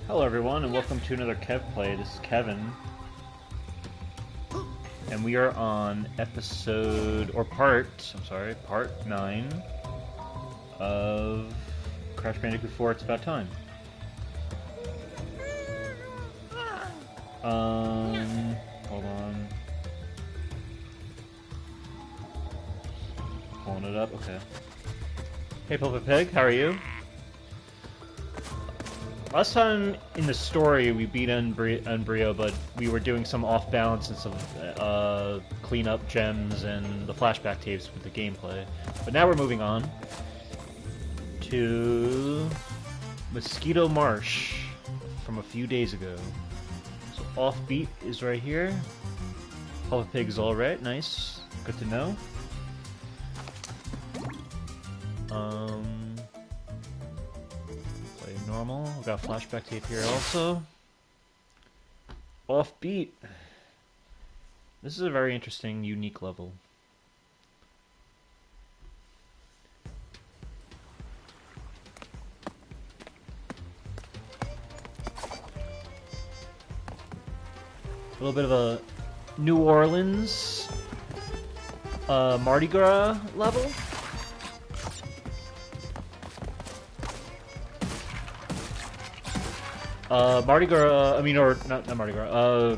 Hello everyone and welcome to another Kev Play. This is Kevin. And we are on part 9 of Crash Bandicoot 4, It's About Time. Hold on. Pulling it up, okay. Hey Pulpit Pig, how are you? Last time in the story we beat Umbrio, but we were doing some off-balance and some clean-up gems and the flashback tapes with the gameplay. But now we're moving on to Mosquito Marsh from a few days ago. So Offbeat is right here. Pulpit Pig's alright, nice. Good to know. Normal. We've got a flashback tape here also. Offbeat. This is a very interesting, unique level. A little bit of a New Orleans Mardi Gras level. Mardi Gras, or not Mardi Gras,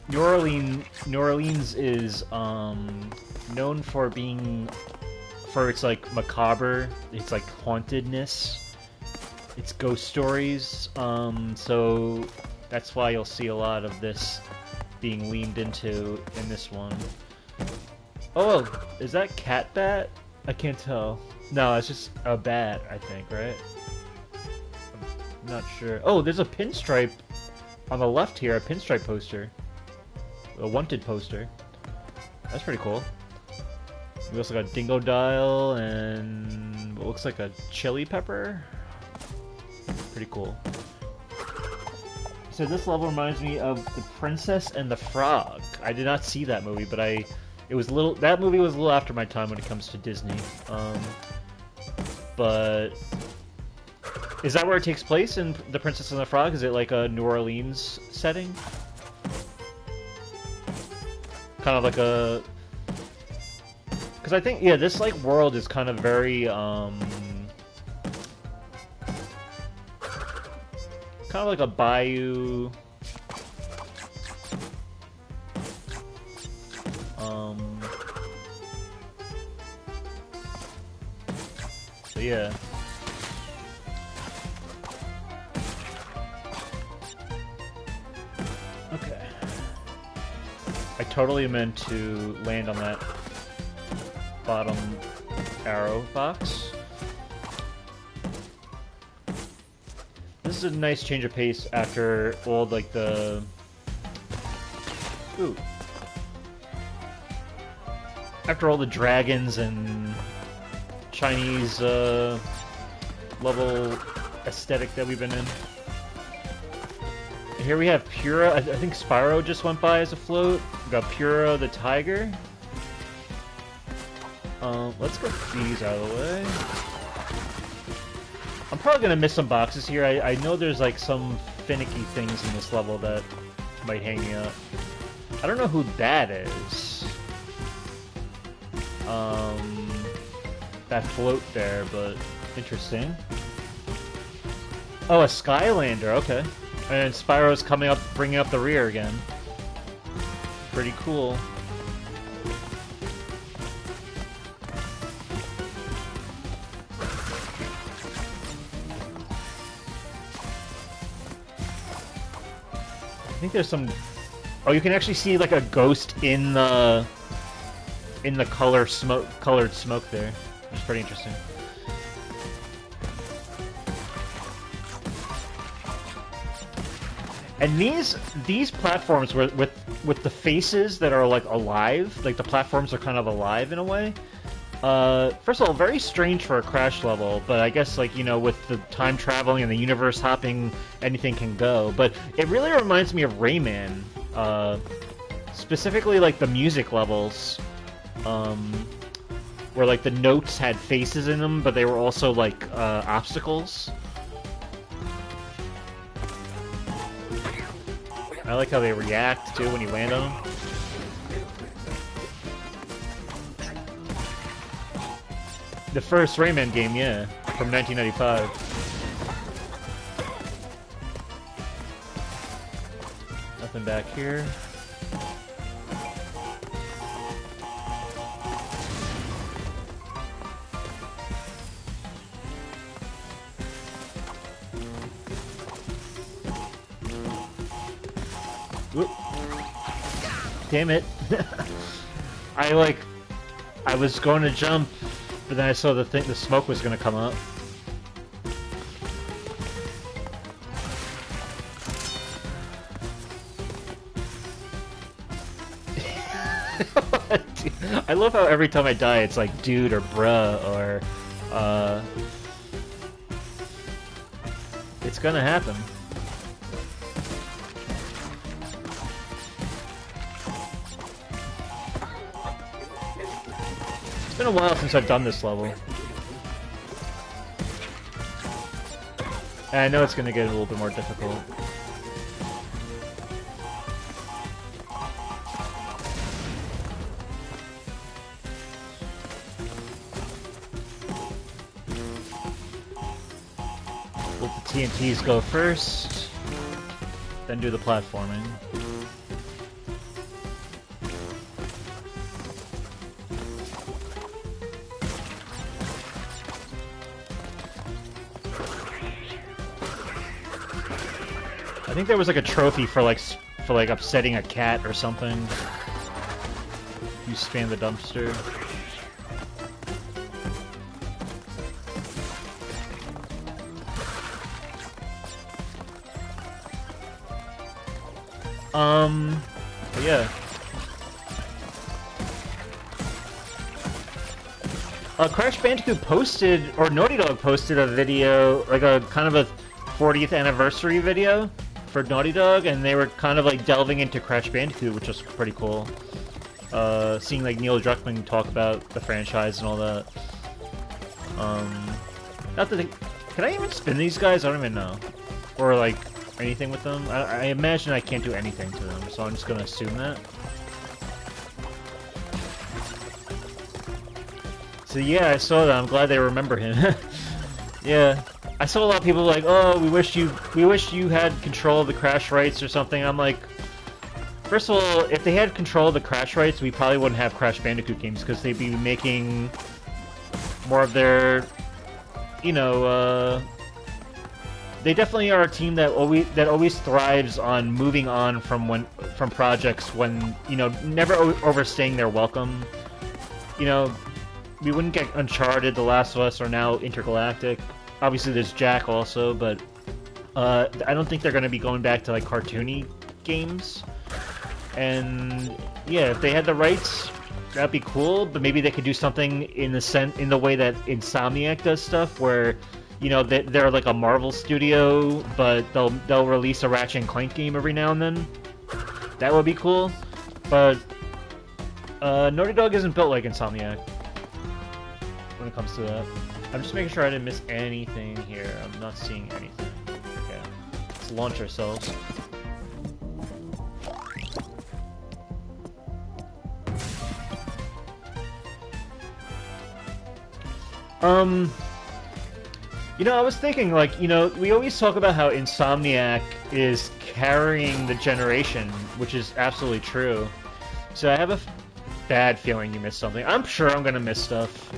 New Orleans is, known for being, for its, like, macabre, its, like, hauntedness, its ghost stories, so that's why you'll see a lot of this being leaned into in this one. Oh, is that cat bat? I can't tell. No, it's just a bat, I think, right? Not sure. Oh, there's a pinstripe on the left here, a pinstripe poster. A wanted poster. That's pretty cool. We also got Dingo Dial and what looks like a chili pepper. Pretty cool. So this level reminds me of The Princess and the Frog. I did not see that movie, but that movie was a little after my time when it comes to Disney. But is that where it takes place in The Princess and the Frog? Is it like a New Orleans setting? Kind of like a... Because I think, yeah, this like world is kind of very, kind of like a bayou... So yeah. Okay. I totally meant to land on that bottom arrow box. This is a nice change of pace after all, like, the... Ooh. After all the dragons and Chinese, level aesthetic that we've been in. Here we have Pura. I think Spyro just went by as a float. We got Pura the tiger. Let's get these out of the way. I'm probably gonna miss some boxes here. I know there's like some finicky things in this level that might hang me up. I don't know who that is. That float there, but interesting. Oh, a Skylander. Okay. And Spyro's coming up, bringing up the rear again. Pretty cool. I think there's some... Oh, you can actually see like a ghost in the colored smoke there. Which is pretty interesting. And these platforms with the faces that are like alive, like the platforms are kind of alive in a way. First of all, very strange for a Crash level, but I guess, like, you know, with the time traveling and the universe hopping, anything can go. But it really reminds me of Rayman, specifically like the music levels, where like the notes had faces in them, but they were also like obstacles. I like how they react too when you land on them. The first Rayman game, yeah, from 1995. Nothing back here. Whoop. Damn it. I was going to jump, but then I saw the smoke was going to come up. I love how every time I die it's like dude or bruh or it's gonna happen. It's been a while since I've done this level. And I know it's gonna get a little bit more difficult. Let the TNTs go first, then do the platforming. I think there was like a trophy for like upsetting a cat or something. You spam the dumpster. But yeah. Crash Bandicoot posted, or Naughty Dog posted a video, like a kind of a 40th anniversary video for Naughty Dog, and they were kind of like delving into Crash Bandicoot, which was pretty cool. Seeing like Neil Druckmann talk about the franchise and all that. Not that can I even spin these guys? I don't even know. Or like anything with them. I imagine I can't do anything to them, so I'm just gonna assume that. So yeah, I saw that. I'm glad they remember him. Yeah. I saw a lot of people like, oh, we wish you had control of the crash rights or something. I'm like, first of all, if they had control of the crash rights, we probably wouldn't have Crash Bandicoot games because they'd be making more of their, you know, they definitely are a team that always thrives on moving on from projects when, you know, never overstaying their welcome. You know, we wouldn't get Uncharted, The Last of Us, or now Intergalactic. Obviously, there's Jack also, but I don't think they're going to be going back to like cartoony games. And yeah, if they had the rights, that'd be cool. But maybe they could do something in the way that Insomniac does stuff, where you know they're like a Marvel studio, but they'll release a Ratchet and Clank game every now and then. That would be cool. But Naughty Dog isn't built like Insomniac when it comes to that. I'm just making sure I didn't miss anything here. I'm not seeing anything. Okay. Let's launch ourselves. You know, I was thinking, like, you know, we always talk about how Insomniac is carrying the generation, which is absolutely true. So I have a bad feeling you missed something. I'm sure I'm gonna miss stuff.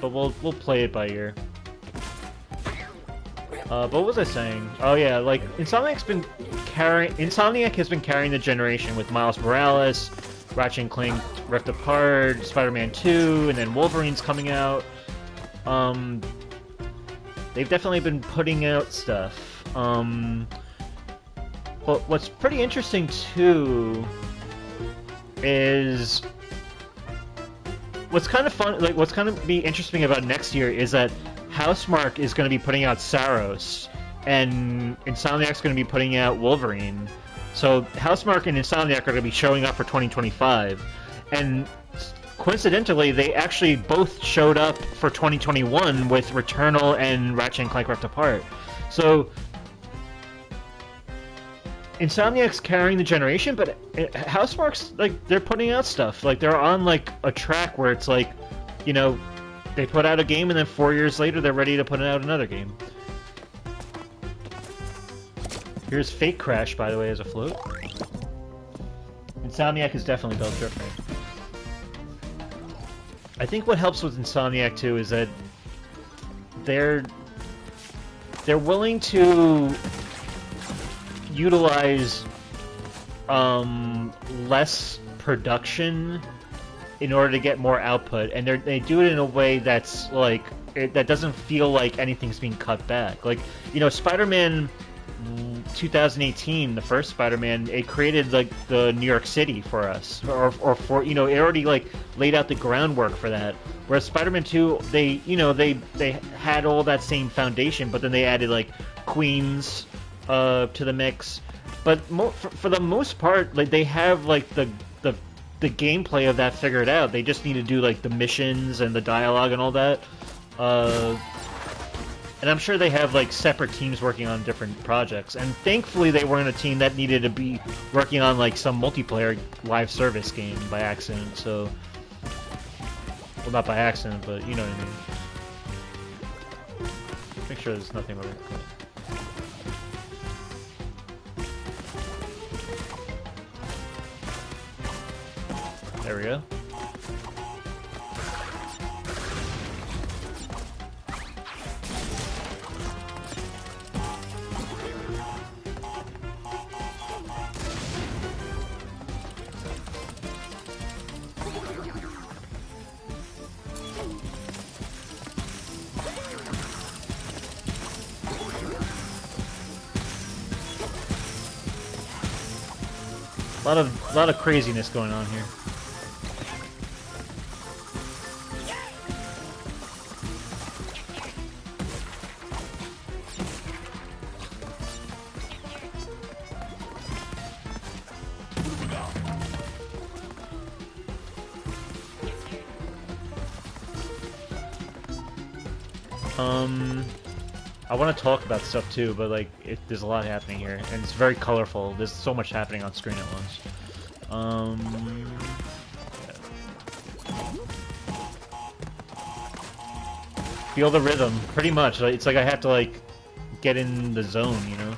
But we'll play it by ear. But what was I saying? Oh yeah, like Insomniac has been carrying the generation with Miles Morales, Ratchet and Clank Rift Apart, Spider-Man 2, and then Wolverine's coming out. They've definitely been putting out stuff. But what's pretty interesting too is what's kind of fun, like what's kind of be interesting about next year is that Housemarque is going to be putting out Saros, and Insomniac's going to be putting out Wolverine. So Housemarque and Insomniac are going to be showing up for 2025, and coincidentally, they actually both showed up for 2021 with Returnal and Ratchet and Clank Rift Apart. So Insomniac's carrying the generation, but Housemarque's like they're putting out stuff. Like they're on like a track where it's like, you know, they put out a game and then 4 years later they're ready to put out another game. Here's Fake Crash, by the way, as a float. Insomniac is definitely built different. I think what helps with Insomniac too is that they're willing to utilize less production in order to get more output, and they do it in a way that's like that doesn't feel like anything's being cut back. Like, you know, Spider-Man 2018, the first Spider-Man, it created like the New York City for us, or for, you know, it already like laid out the groundwork for that. Whereas Spider-Man 2, they, you know, they had all that same foundation, but then they added like Queens to the mix. But for the most part, like they have like the gameplay of that figured out. They just need to do like the missions and the dialogue and all that. And I'm sure they have like separate teams working on different projects. And thankfully they weren't a team that needed to be working on like some multiplayer live service game by accident. So, well, not by accident, but you know what I mean. Make sure there's nothing over there. There we go. A lot of craziness going on here. I want to talk about stuff too, but like, there's a lot happening here, and it's very colorful. There's so much happening on screen at once. Yeah. Feel the rhythm, pretty much. It's like I have to like get in the zone, you know.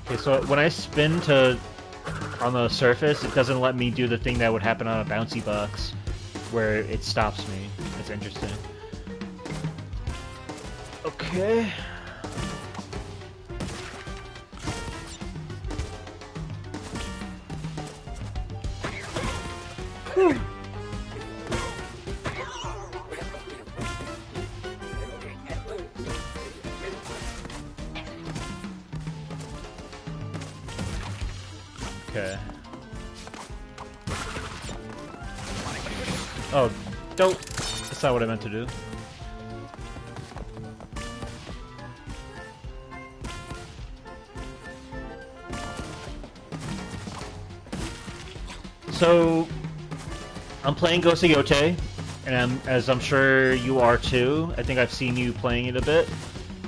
Okay, so when I spin on the surface, it doesn't let me do the thing that would happen on a bouncy box, where it stops me. It's interesting. Okay. Whew. Okay. Oh, don't. That's not what I meant to do. So, I'm playing Ghost of Yote, and as I'm sure you are too. I think I've seen you playing it a bit.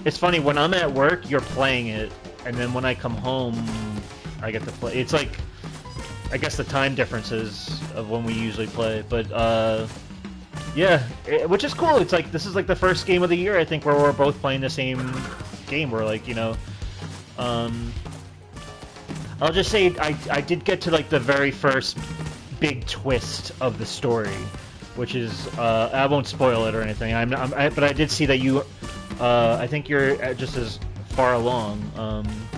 It's funny, when I'm at work, you're playing it, and then when I come home, I get to play. It's like, I guess the time differences of when we usually play, but yeah, which is cool. It's like, this is like the first game of the year, I think, where we're both playing the same game. We're like, you know, I'll just say I did get to like the very first big twist of the story, which is I won't spoil it or anything. But I did see that you, I think you're just as far along.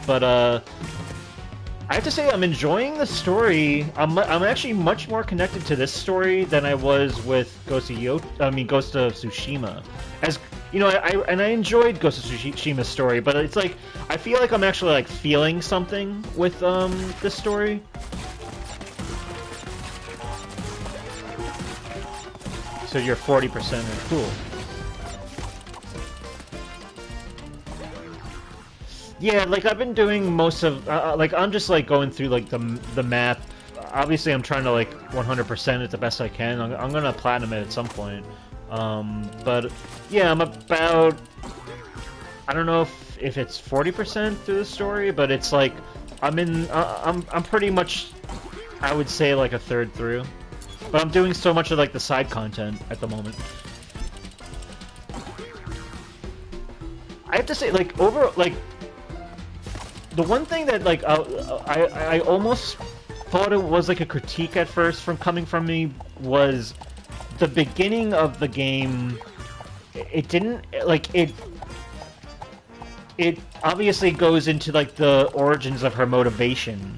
But I have to say I'm enjoying the story. I'm actually much more connected to this story than I was with Ghost of Tsushima. As you know, I enjoyed Ghost of Tsushima's story, but it's like I feel like I'm actually like feeling something with this story. So you're 40% cool. Yeah, like I've been doing most of like I'm just like going through like the map. Obviously, I'm trying to like 100% it the best I can. I'm gonna platinum it at some point. But yeah, I'm about, I don't know if it's 40% through the story, but it's like I'm pretty much, I would say, like a third through. But I'm doing so much of like the side content at the moment. I have to say, like, the one thing that, like, I almost thought it was, like, a critique at first coming from me was the beginning of the game. It didn't, like, it obviously goes into, like, the origins of her motivation,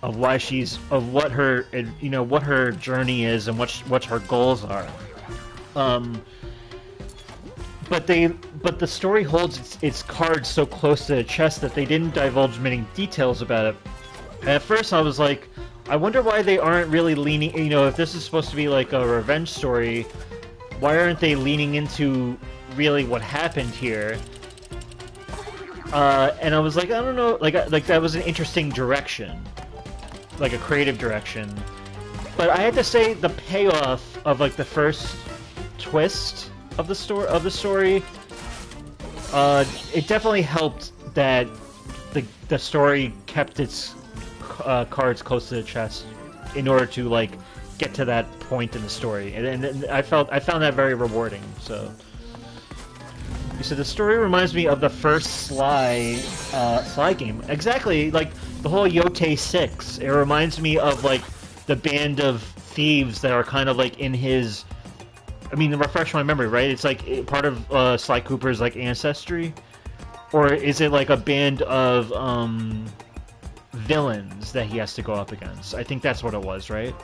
of why what her, you know, what her journey is and what her goals are. But the story holds its cards so close to the chest that they didn't divulge many details about it. And at first, I was like, I wonder why they aren't really leaning. You know, if this is supposed to be like a revenge story, why aren't they leaning into really what happened here? And I was like, I don't know, like that was an interesting direction, like a creative direction. But I had to say, the payoff of like the first twist of the story, it definitely helped that the story kept its cards close to the chest in order to like get to that point in the story, and I found that very rewarding. So you said the story reminds me of the first Sly game. Exactly, like the whole Yote 6. It reminds me of like the band of thieves that are kind of like in his. I mean, to refresh my memory, right? It's like part of Sly Cooper's like ancestry, or is it like a band of villains that he has to go up against? I think that's what it was, right?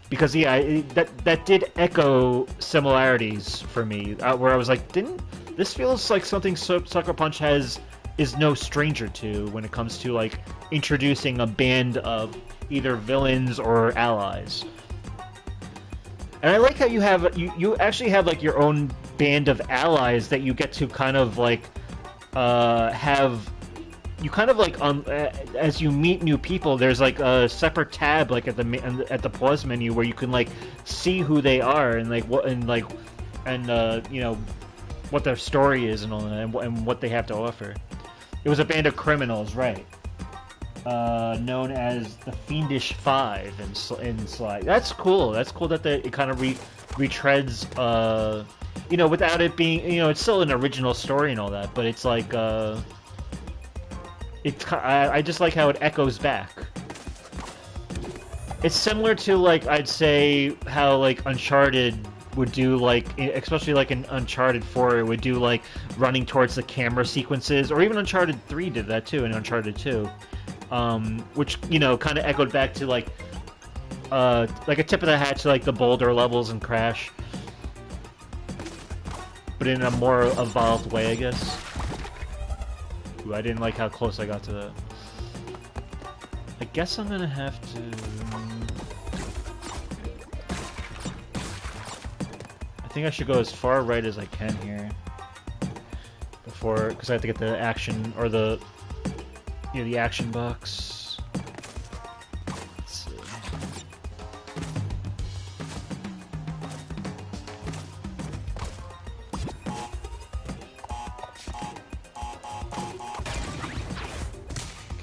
Because yeah, that did echo similarities for me, where I was like, this feels like something Sucker Punch is no stranger to when it comes to like introducing a band of either villains or allies. And I like how you actually have like your own band of allies that you get to kind of like have. You kind of like as you meet new people, there's like a separate tab like at the pause menu where you can like see who they are and like you know what their story is and all that, and what they have to offer. It was a band of criminals, right? Known as the Fiendish Five in Sly. That's cool. That's cool that it kind of retreads, you know, without it being, you know, it's still an original story and all that, but it's like, I just like how it echoes back. It's similar to, like, I'd say how, like, Uncharted would do, like, especially, like, in Uncharted 4, it would do, like, running towards the camera sequences, or even Uncharted 3 did that, too, in Uncharted 2. Which, you know, kind of echoed back to, like a tip of the hat to, like, the Boulder levels in Crash. But in a more evolved way, I guess. Ooh, I didn't like how close I got to that. I guess I'm gonna have to... I think I should go as far right as I can here. Before... because I have to get the action, or the... you know, the action box. Let's see.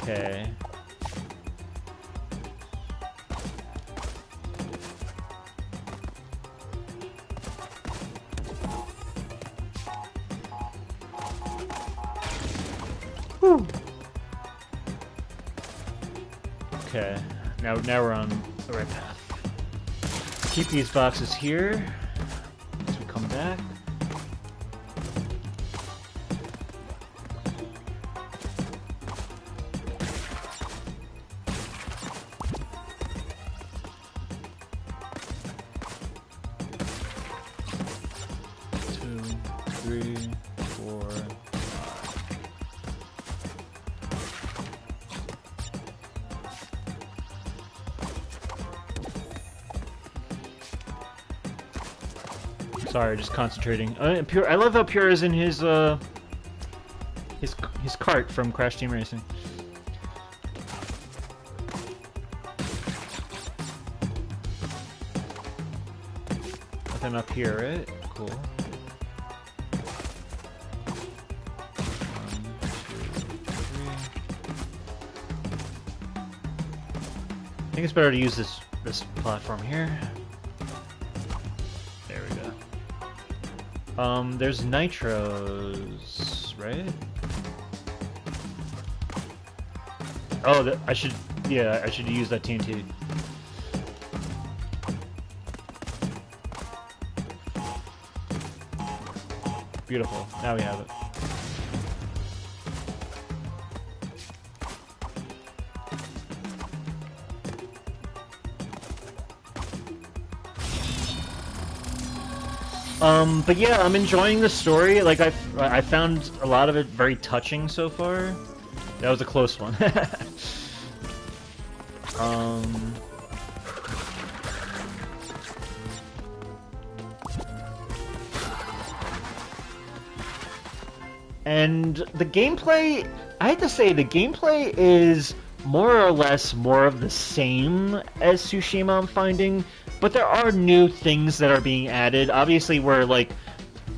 Okay. Whew. Okay, now we're on the right path. Keep these boxes here as we come back. Sorry, just concentrating. Pure, I love how Pure is in his cart from Crash Team Racing. weapon up here, right? Cool. 1, 2, 3. I think it's better to use this platform here. There we go. There's nitros, right? Oh, I should use that TNT. Beautiful. Now we have it. But yeah, I'm enjoying the story. Like I found a lot of it very touching so far. That was a close one. And the gameplay, I hate to say, the gameplay is more or less more of the same as Tsushima, I'm finding, but there are new things that are being added. Obviously, we're like,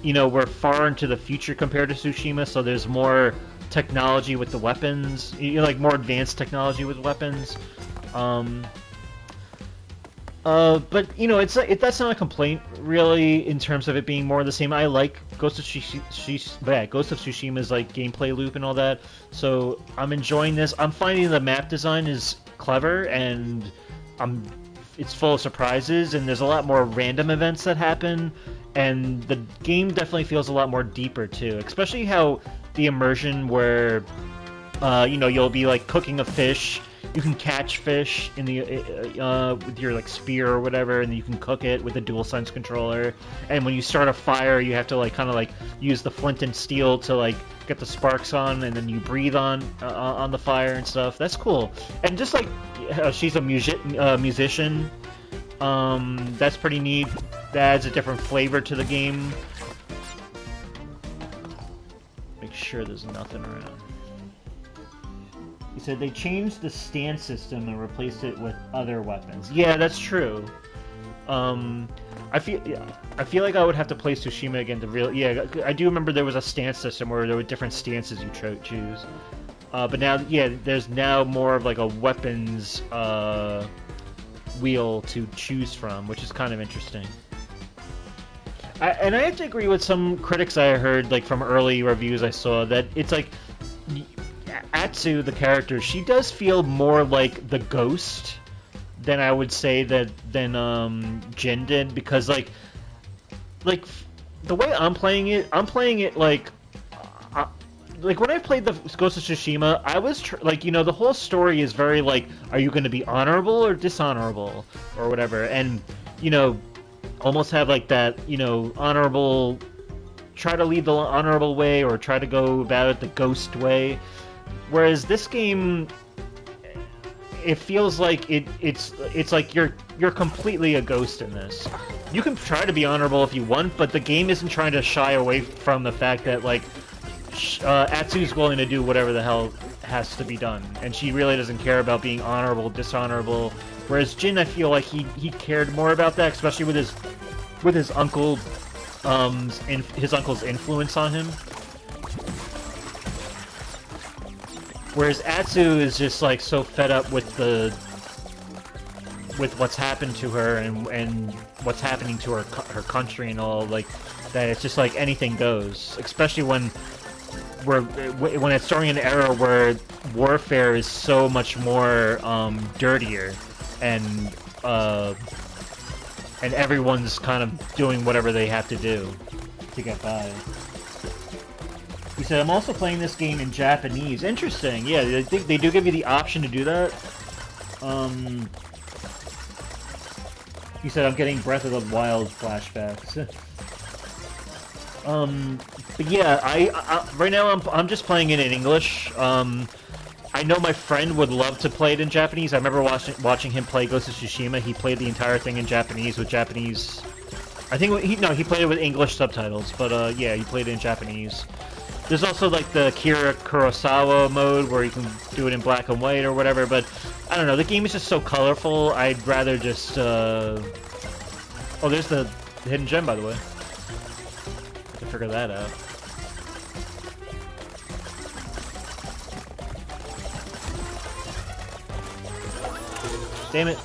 you know, we're far into the future compared to Tsushima, so there's more technology with the weapons, you know, like more advanced technology with weapons. But you know, that's not a complaint really in terms of it being more of the same. I like Ghost of Tsushima's like gameplay loop and all that, so I'm enjoying this. I'm finding the map design is clever and it's full of surprises, and there's a lot more random events that happen, and the game definitely feels a lot more deeper too. Especially how the immersion where you know, you'll be like cooking a fish. You can catch fish in the with your like spear or whatever, and you can cook it with a DualSense controller. And when you start a fire, you have to like kind of like use the flint and steel to like get the sparks on, and then you breathe on the fire and stuff. That's cool. And just like she's a musician, that's pretty neat. That adds a different flavor to the game. Make sure there's nothing around. He said they changed the stand system and replaced it with other weapons. Yeah, that's true. I feel like I would have to play Tsushima again to really. Yeah, I do remember there was a stance system where there were different stances you choose. But now, yeah, there's now more of like a weapons wheel to choose from, which is kind of interesting. And I have to agree with some critics I heard, like from early reviews I saw, that it's like Atsu, the character, she does feel more like the ghost than I would say than Jin did, because like the way I'm playing it like when I played the Ghost of Tsushima, I was like, you know, the whole story is very like, are you going to be honorable or dishonorable or whatever, and you know, almost have like that, you know, honorable, try to lead the honorable way or try to go about it the ghost way. Whereas this game, it feels like it's like you're completely a ghost in this. You can try to be honorable if you want, but the game isn't trying to shy away from the fact that like Atsu's willing to do whatever the hell has to be done, and she really doesn't care about being honorable, dishonorable. Whereas Jin, I feel like he cared more about that, especially with his uncle, his uncle's influence on him. Whereas Atsu is just like so fed up with what's happened to her and what's happening to her country and all, like that it's just like anything goes. Especially when it's during an era where warfare is so much more dirtier, and everyone's kind of doing whatever they have to do to get by. He said, I'm also playing this game in Japanese. Interesting. Yeah, I think they do give you the option to do that. He said, I'm getting Breath of the Wild flashbacks. But yeah, I right now I'm just playing it in English. I know my friend would love to play it in Japanese. I remember watching him play Ghost of Tsushima. He played the entire thing in Japanese with Japanese... I think he played it with English subtitles, but yeah, he played it in Japanese. There's also like the Akira Kurosawa mode where you can do it in black and white or whatever, but I don't know, the game is just so colorful, I'd rather just, oh, there's the the hidden gem, by the way. Have to figure that out. Damn it.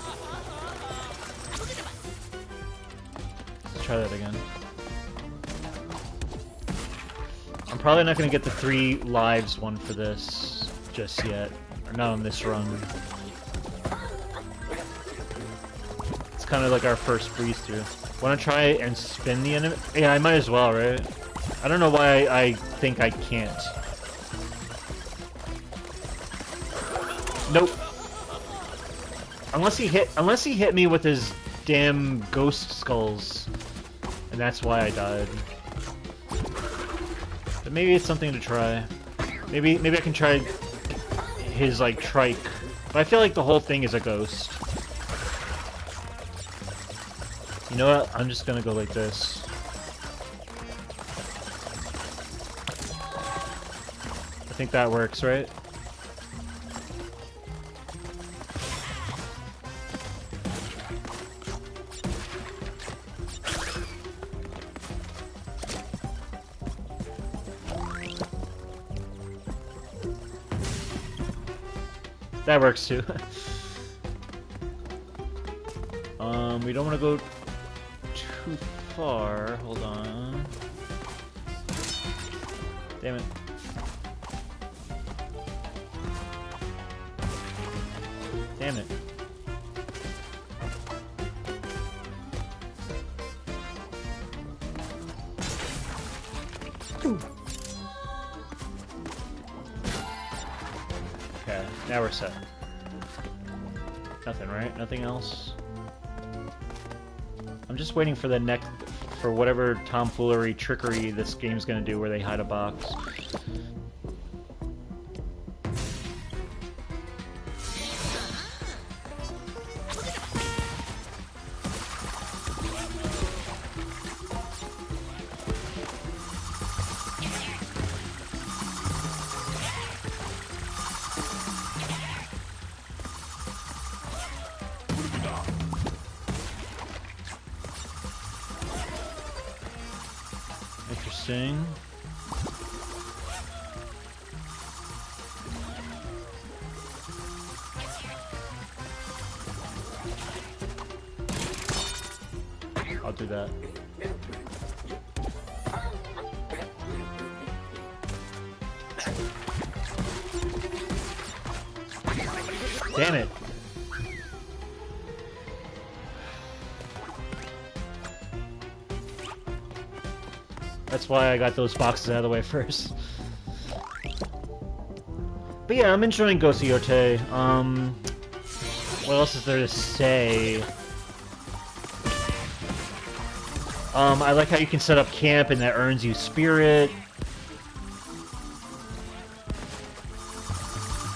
Let's try that again. I'm probably not going to get the 3 lives one for this just yet. Or not on this run. It's kind of like our first breeze through. Want to try and spin the enemy? Yeah, I might as well, right? I don't know why I think I can't. Nope. Unless he hit me with his damn ghost skulls, and that's why I died. But maybe it's something to try. Maybe I can try his like trike. But I feel like the whole thing is a ghost. You know what? I'm just gonna go like this. I think that works, right? That works too. We don't want to go too far. Hold on. Damn it. Damn it. Ooh. Okay, now we're set. Nothing, right? Nothing else? I'm just waiting for the next... for whatever tomfoolery, trickery this game's gonna do where they hide a box. Interesting. I'll do that. Damn it. That's why I got those boxes out of the way first. But yeah, I'm enjoying Ghost Yote. What else is there to say? I like how you can set up camp and that earns you spirit.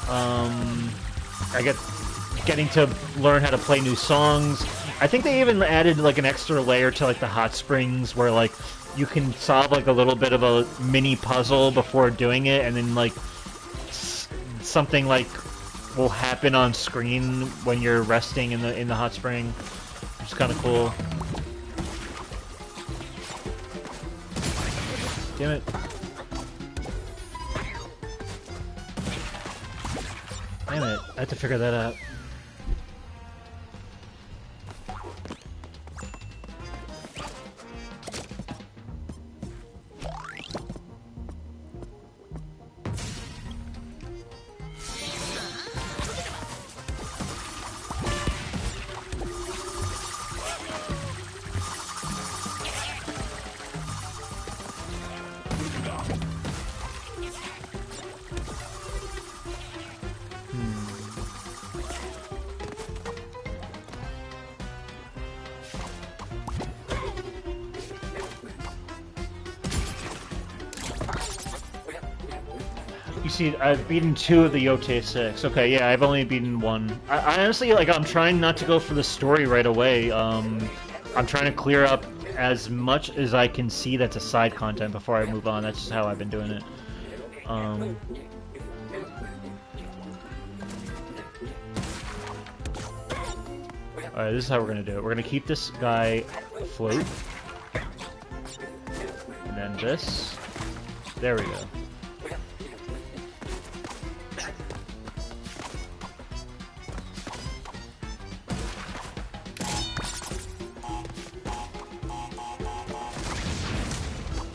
I get getting to learn how to play new songs. I think they even added like an extra layer to like the hot springs where like you can solve like a little bit of a mini puzzle before doing it, and then like something like will happen on screen when you're resting in the hot spring, which is kind of cool. Damn it. Damn it. I have to figure that out. You see, I've beaten 2 of the Yote 6. Okay, yeah, I've only beaten 1. I honestly, like, I'm trying not to go for the story right away. I'm trying to clear up as much as I can see that's a side content before I move on. That's just how I've been doing it. Alright, this is how we're gonna do it. We're gonna keep this guy afloat. and this. There we go.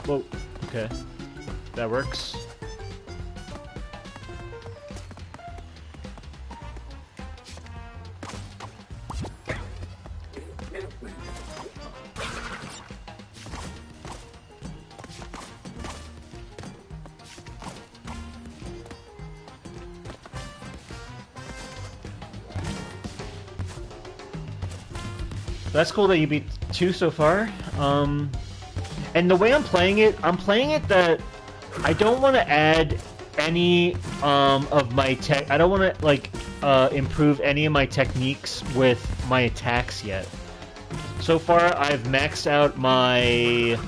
Whoa, okay. That works. That's cool that you beat 2 so far. And the way I'm playing it that I don't want to add any of my tech. I don't want to like improve any of my techniques with my attacks yet. So far, I've maxed out my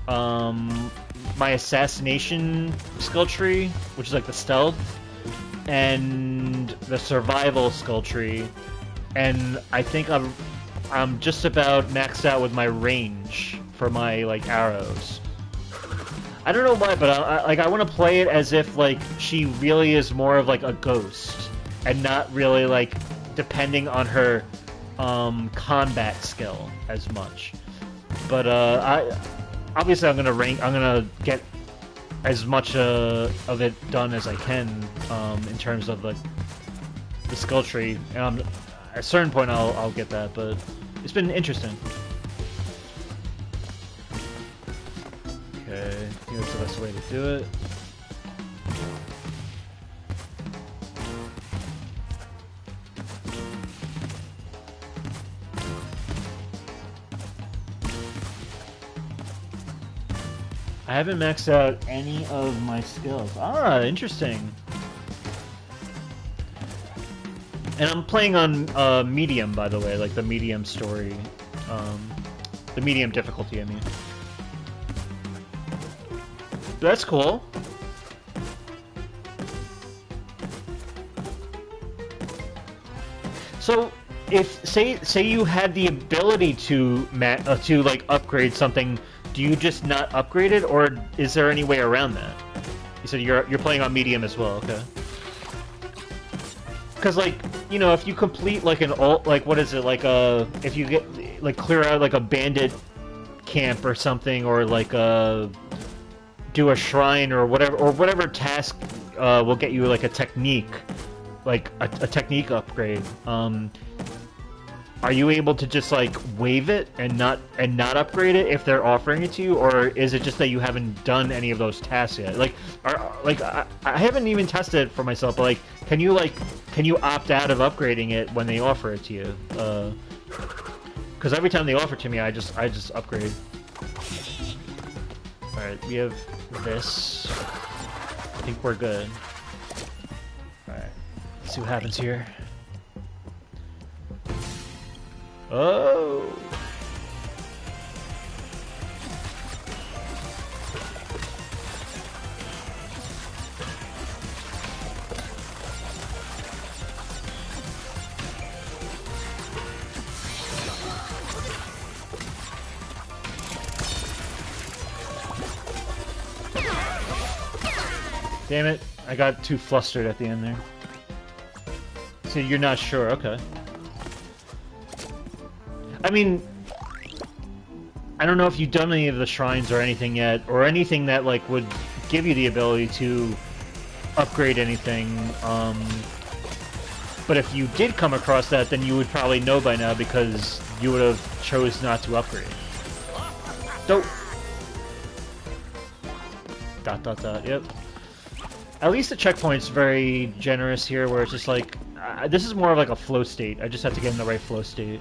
my assassination skill tree, which is like the stealth, and the survival skill tree, and I think I'm just about maxed out with my range for my like arrows. I don't know why, but I want to play it as if like she really is more of like a ghost and not really like depending on her combat skill as much. But obviously I'm gonna get as much of it done as I can in terms of like the skill tree, and at a certain point I'll get that, but it's been interesting. Okay, I think that's the best way to do it. I haven't maxed out any of my skills. Ah, interesting. And I'm playing on medium, by the way, like the medium story, the medium difficulty, I mean. That's cool. So, if say you had the ability to like upgrade something, do you just not upgrade it, or is there any way around that? You said you're playing on medium as well, okay? Because like, you know, if you complete like an ult, like what is it, like if you get like clear out like a bandit camp or something, or like do a shrine or whatever task will get you like a technique, like a technique upgrade. Are you able to just like waive it and not upgrade it if they're offering it to you, or is it just that you haven't done any of those tasks yet? Like, I haven't even tested it for myself, but like, can you opt out of upgrading it when they offer it to you? Because every time they offer it to me, I just upgrade. All right, we have this. I think we're good. All right, let's see what happens here. Oh! Damn it, I got too flustered at the end there. So you're not sure, okay. I mean, I don't know if you've done any of the shrines or anything yet, or anything that like would give you the ability to upgrade anything. But if you did come across that, then you would probably know by now because you would have chose not to upgrade. So, ... Yep. At least the checkpoint's very generous here, where it's just like this is more of like a flow state. I just have to get in the right flow state.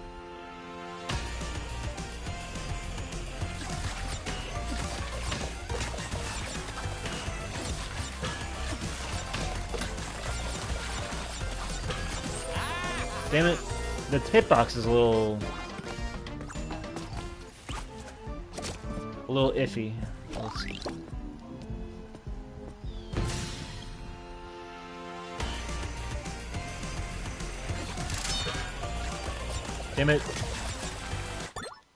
Damn it. The hitbox is a little iffy. Let's see. Damn it.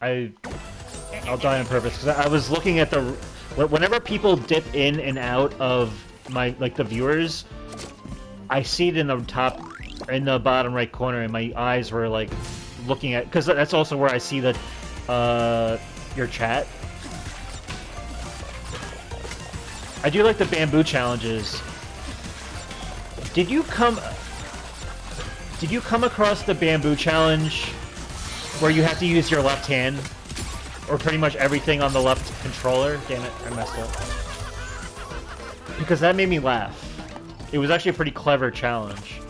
I'll die on purpose, because I was looking at the... Whenever people dip in and out of my, like, the viewers, I see it in the bottom right corner, and my eyes were, like, looking at... Because that's also where I see the, your chat. I do like the bamboo challenges. Did you come across the bamboo challenge where you have to use your left hand? Or pretty much everything on the left controller? Damn it, I messed up. Because that made me laugh. It was actually a pretty clever challenge.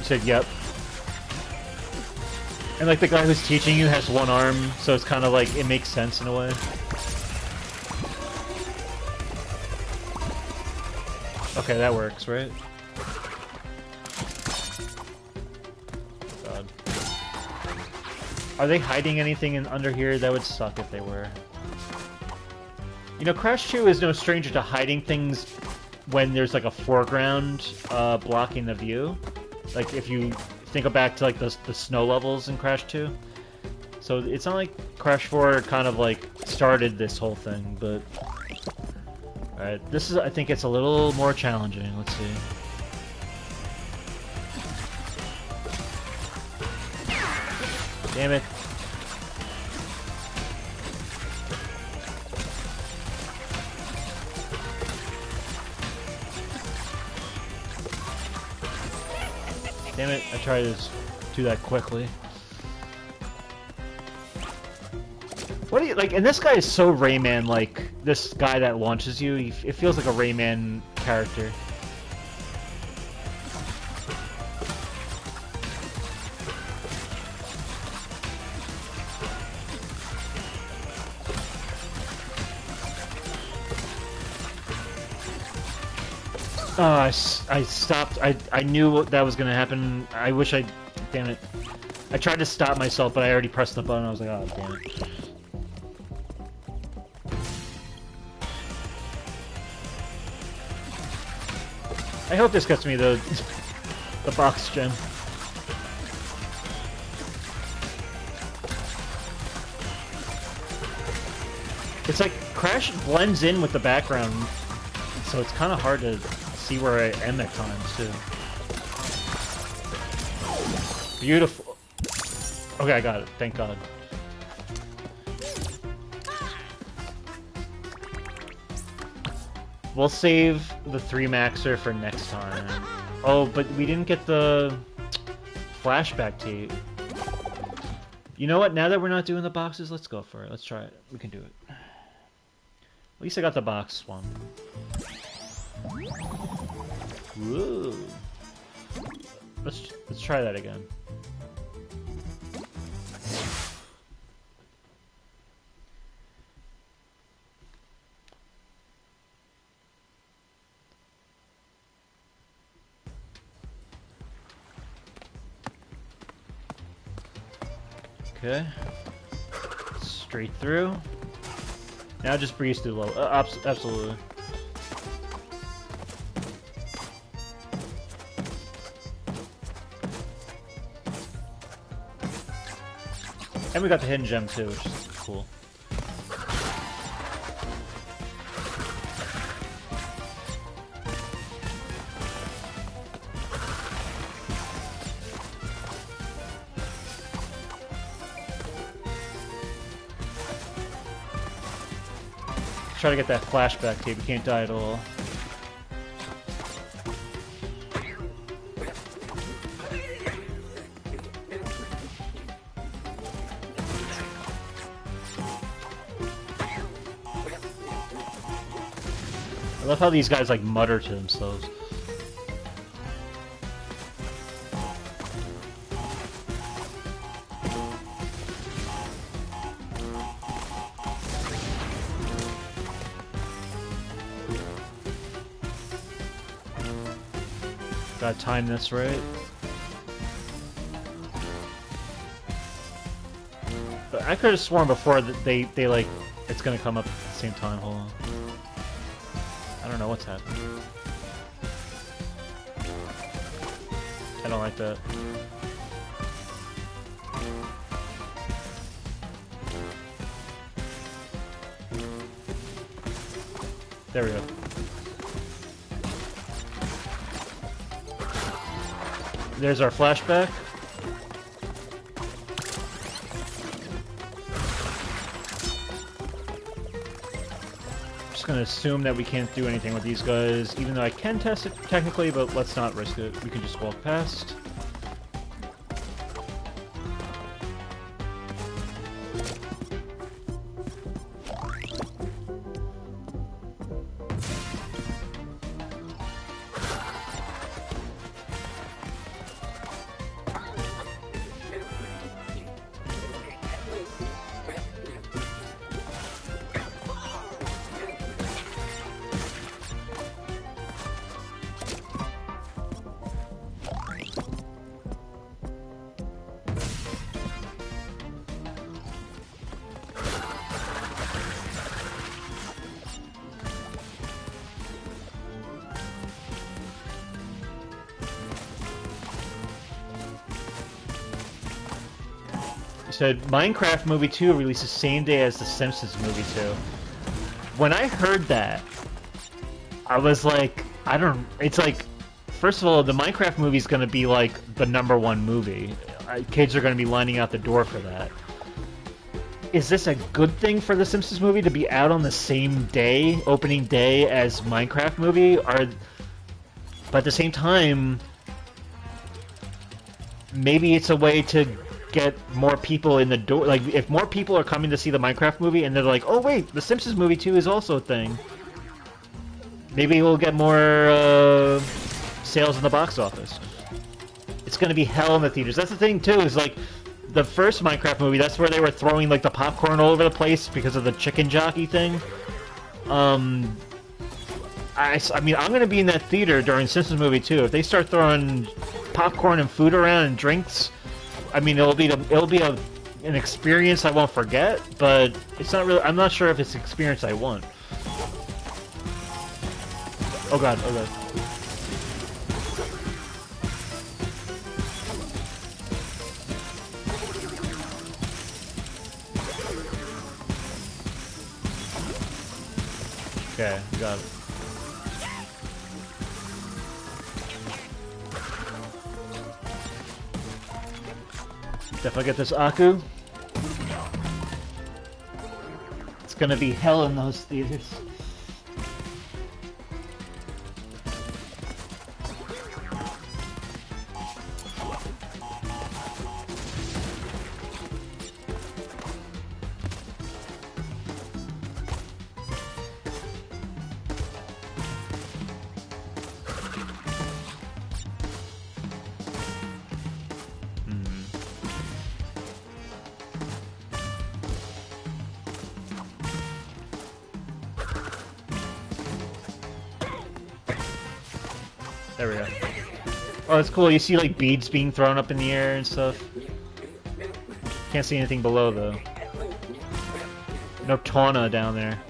You said yep. And like the guy who's teaching you has one arm, so it's kind of like, it makes sense in a way. Okay, that works, right? God. Are they hiding anything under here? That would suck if they were. You know, Crash 2 is no stranger to hiding things when there's like a foreground blocking the view. Like if you think back to like the snow levels in Crash 2. So it's not like Crash 4 kind of like started this whole thing, but... Alright, this is, I think it's a little more challenging. Let's see. Damn it. Damn it, I tried to do that quickly. What do you, like, and this guy is so Rayman, like, this guy that launches you, it feels like a Rayman character. I stopped. I knew that was gonna happen. I wish I... Damn it. I tried to stop myself, but I already pressed the button. I was like, oh, damn it. I hope this gets me the box gem. It's like Crash blends in with the background, so it's kind of hard to see where I am at times too. Beautiful. Okay, I got it. Thank God. We'll save the 3-maxer for next time. Oh, but we didn't get the flashback tape. You know what? Now that we're not doing the boxes, let's go for it. Let's try it. We can do it. At least I got the box one. Whoa. Let's try that again. Okay. Straight through. Now just breeze through the level. Absolutely. And we got the hidden gem too, which is cool. Try to get that flashback tape. We can't die at all. I love how these guys like mutter to themselves. Gotta time this right. But I could have sworn before that they like It's gonna come up at the same time, hold on. I don't know what's happening. I don't like that. There we go. There's our flashback. Just gonna assume that we can't do anything with these guys, even though I can test it technically, but let's not risk it. We can just walk past. Said Minecraft Movie 2 released the same day as The Simpsons Movie 2. When I heard that, I was like, it's like, first of all, the Minecraft movie is going to be like the #1 movie. Kids are going to be lining out the door for that. Is this a good thing for The Simpsons movie to be out on the same day, opening day, as Minecraft movie? But at the same time, maybe it's a way to get more people in the door. Like, if more people are coming to see the Minecraft movie and they're like, oh wait, the Simpsons movie 2 is also a thing, maybe we'll get more sales in the box office. It's gonna be hell in the theaters. That's the thing too, is like the first Minecraft movie, that's where they were throwing like the popcorn all over the place because of the chicken jockey thing. I mean, I'm gonna be in that theater during Simpsons movie 2. If they start throwing popcorn and food around and drinks, I mean, it'll be an experience I won't forget, but it's not really. I'm not sure if it's an experience I want. Oh god, oh god. Okay, got it. If I get this Aku, it's gonna be hell in those theaters. There we go. Oh, it's cool. You see, like, beads being thrown up in the air and stuff. Can't see anything below, though. No Tawna down there.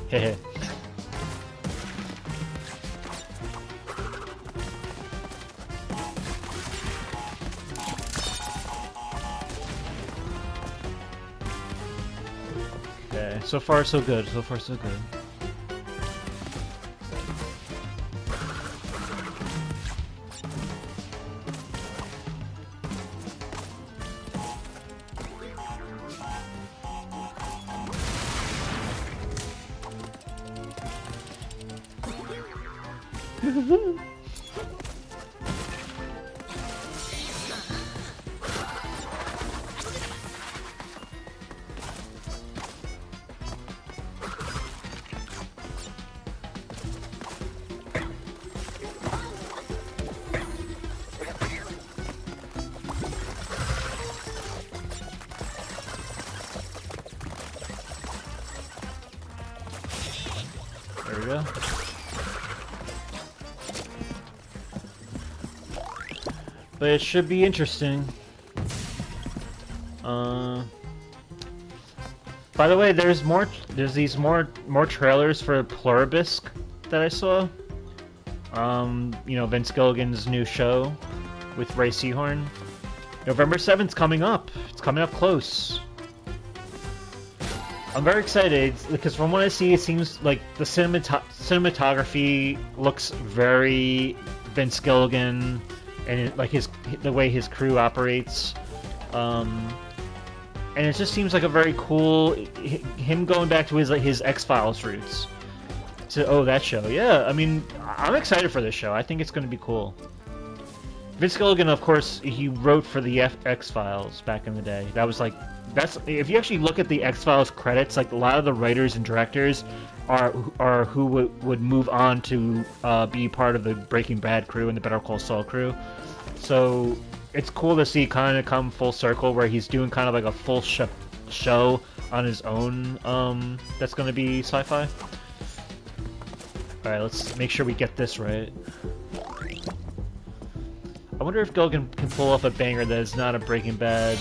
Hehe. Okay, so far so good. So far so good. There we go. But it should be interesting. Uh, by the way, there's these more trailers for Pluribisc that I saw. You know, Vince Gilligan's new show with Ray Seahorn. November 7th coming up. It's coming up close. I'm very excited because from what I see, it seems like the cinematography looks very Vince Gilligan, and like the way his crew operates. And it just seems like a very cool him going back to his X-Files roots. Oh, that show. Yeah, I mean, I'm excited for this show. I think it's going to be cool. Vince Gilligan, of course, he wrote for the X-Files back in the day. That was like, if you actually look at the X-Files credits, like a lot of the writers and directors are who would move on to be part of the Breaking Bad crew and the Better Call Saul crew. So it's cool to see kind of come full circle where he's doing kind of like a full show on his own. That's going to be sci-fi. Alright, let's make sure we get this right. I wonder if Gilligan can pull off a banger that is not a Breaking Bad,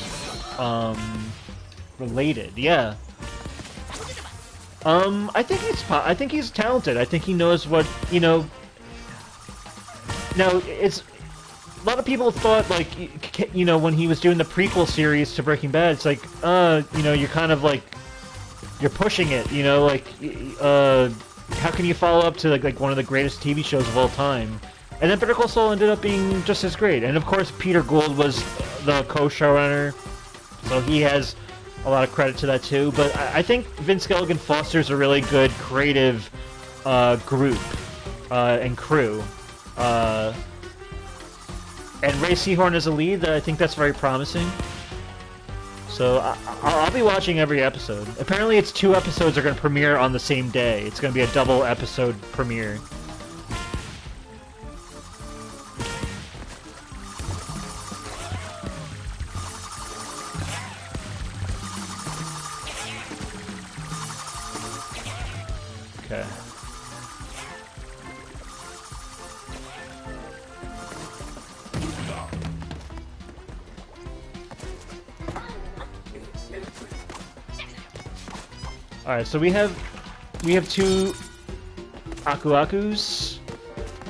related. Yeah. I think he's talented. I think he knows what, you know... Now, it's... A lot of people thought, like, you know, when he was doing the prequel series to Breaking Bad, it's like, you know, you're kind of, like... You're pushing it, you know, like, how can you follow up to like one of the greatest TV shows of all time? And then Better Call Saul ended up being just as great. And of course, Peter Gould was the co-showrunner, so he has a lot of credit to that too. But I think Vince Gilligan fosters a really good creative group and crew. And Ray Seahorn is a lead. I think that's very promising. So I'll be watching every episode. Apparently it's 2 episodes are going to premiere on the same day. It's going to be a double episode premiere. Okay. Alright, so we have 2 Aku-Akus.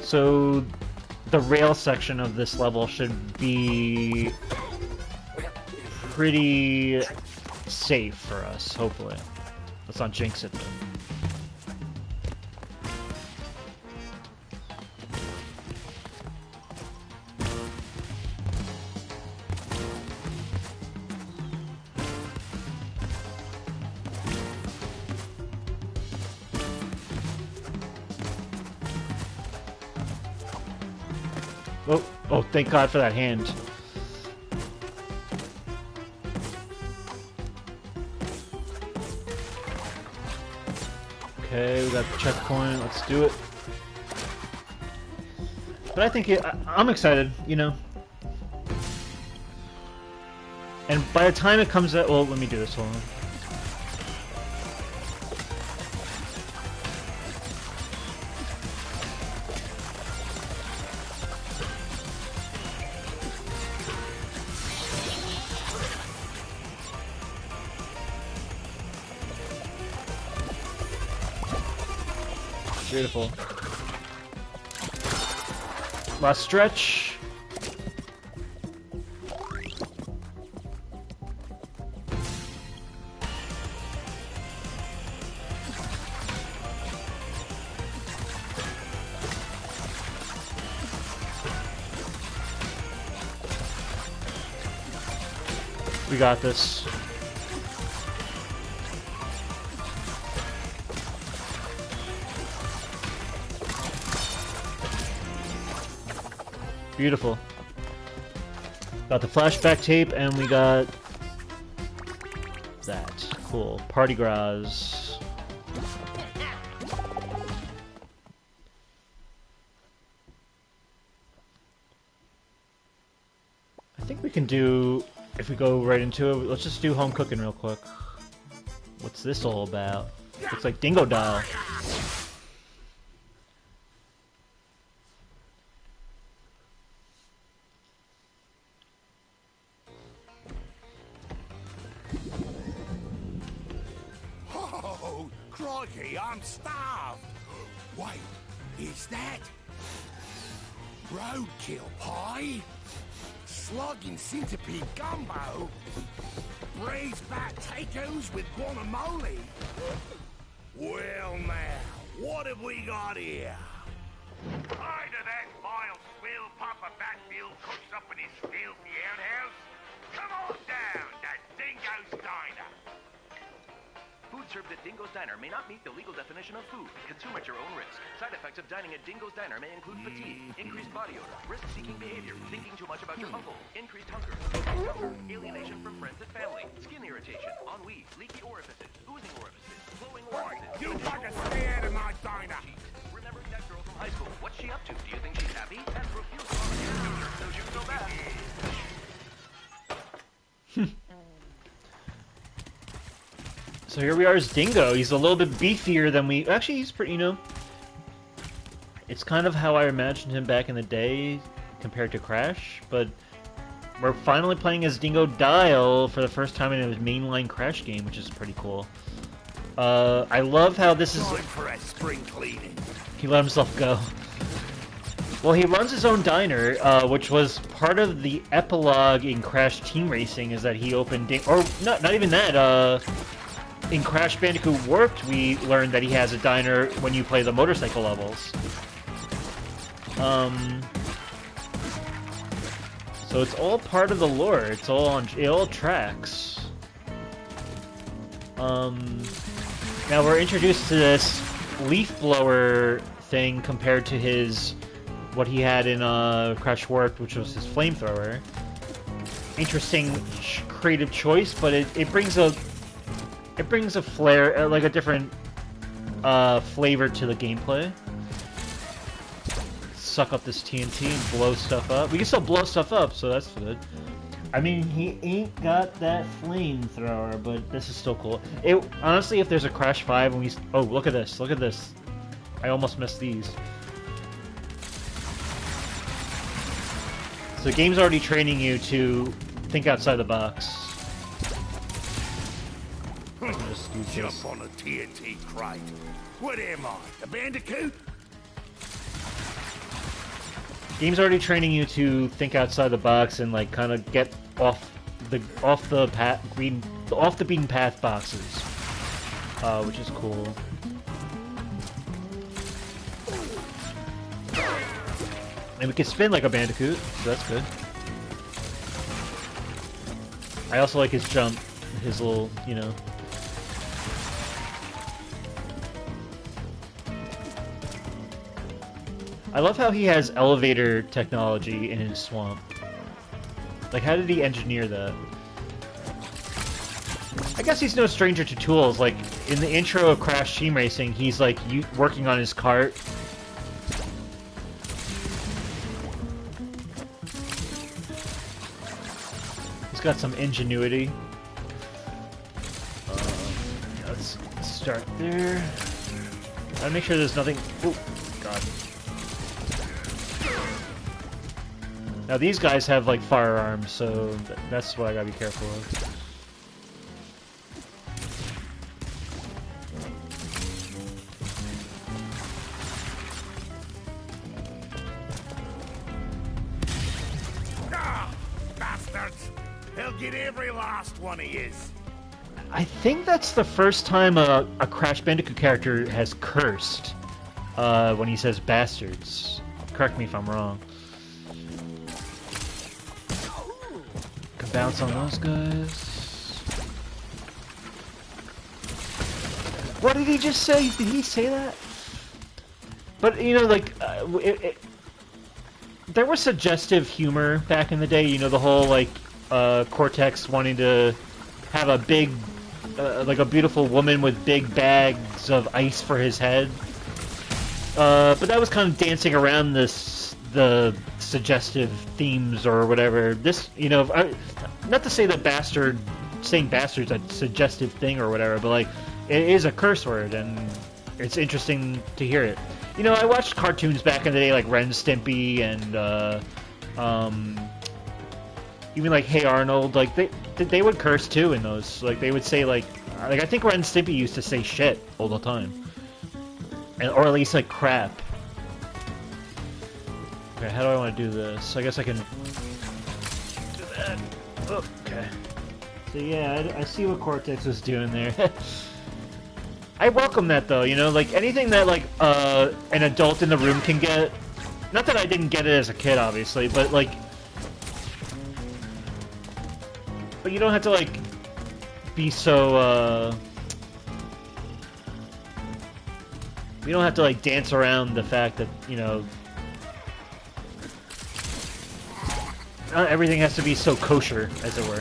So the rail section of this level should be pretty safe for us, hopefully. Let's not jinx it though. Oh, thank God for that hand. Okay, we got the checkpoint. Let's do it. But I think I'm excited, you know. And by the time it comes out, well, let me do this. Hold on. Beautiful. Last stretch. We got this. Beautiful. Got the flashback tape, and we got that. Cool. Party Gras. I think we can do, if we go right into it, let's just do home cooking real quick. What's this all about? Looks like Dingo Dial. Crikey, I'm starved. Wait, is that roadkill pie? Slug and centipede gumbo? Braised fat tacos with guacamole? Well now, what have we got here? Either that vile swill Papa Batfield cooks up in his filthy outhouse. Come on down to Dingo's Diner. Food served at Dingo's Diner may not meet the legal definition of food. Consume at your own risk. Side effects of dining at Dingo's Diner may include fatigue, increased body odor, risk-seeking behavior, thinking too much about your uncle, increased hunger, alienation from friends and family, skin irritation, ennui, leaky orifices, oozing orifices, flowing orifices. You fucking stay out of my diner! Remembering that girl from high school. What's she up to? Do you think she's happy? And profuse volunteer so you so bad. So here we are as Dingo. He's a little bit beefier than we... Actually, he's pretty, you know... It's kind of how I imagined him back in the day compared to Crash, but we're finally playing as Dingo Dial for the first time in a mainline Crash game, which is pretty cool. I love how this is... Time for a spring cleaning. He let himself go. Well, he runs his own diner, which was part of the epilogue in Crash Team Racing, is that he opened... Or, not even that, in Crash Bandicoot Warped, we learned that he has a diner when you play the motorcycle levels. So it's all part of the lore. It's all on... It all tracks. Now we're introduced to this leaf blower thing compared to his... what he had in Crash Warped, which was his flamethrower. Interesting creative choice, but it brings a flair, like a different flavor to the gameplay. Suck up this TNT and blow stuff up. We can still blow stuff up, so that's good. I mean, he ain't got that flamethrower, but this is still cool. Honestly, if there's a Crash 5 and we... Oh, look at this, look at this. I almost missed these. So the game's already training you to think outside the box. I can just use Jump this. on a TNT crate. What am I, a Bandicoot? Game's already training you to think outside the box and like kind of get off the beaten path boxes, which is cool. And we can spin like a Bandicoot, so that's good. I also like his jump, his little, you know. I love how he has elevator technology in his swamp. Like, how did he engineer that? I guess he's no stranger to tools. Like, in the intro of Crash Team Racing, he's like working on his cart. He's got some ingenuity. Let's start there. Gotta make sure there's nothing... Oh, God. Now these guys have like firearms, so that's what I gotta be careful of. Ah, bastards! He'll get every last one of his. I think that's the first time a Crash Bandicoot character has cursed when he says bastards. Correct me if I'm wrong. Can bounce on those guys. What did he just say? Did he say that? But, you know, like, there was suggestive humor back in the day, you know, the whole, like, Cortex wanting to have a big, like a beautiful woman with big bags of ice for his head. But that was kind of dancing around the suggestive themes or whatever. This, you know, not to say that saying bastard's a suggestive thing or whatever, but like, it is a curse word, and it's interesting to hear it. You know, I watched cartoons back in the day, like Ren and Stimpy and even like "Hey Arnold," like they would curse too in those. Like they would say like I think Ren and Stimpy used to say shit all the time, and or at least like crap. Okay, how do I want to do this? I guess I can do that. Oh, okay. So yeah, I see what Cortex was doing there. I welcome that though, you know, like anything that like an adult in the room can get. Not that I didn't get it as a kid, obviously, but like, but you don't have to like be so. You don't have to like dance around the fact that you know. Not everything has to be so kosher, as it were.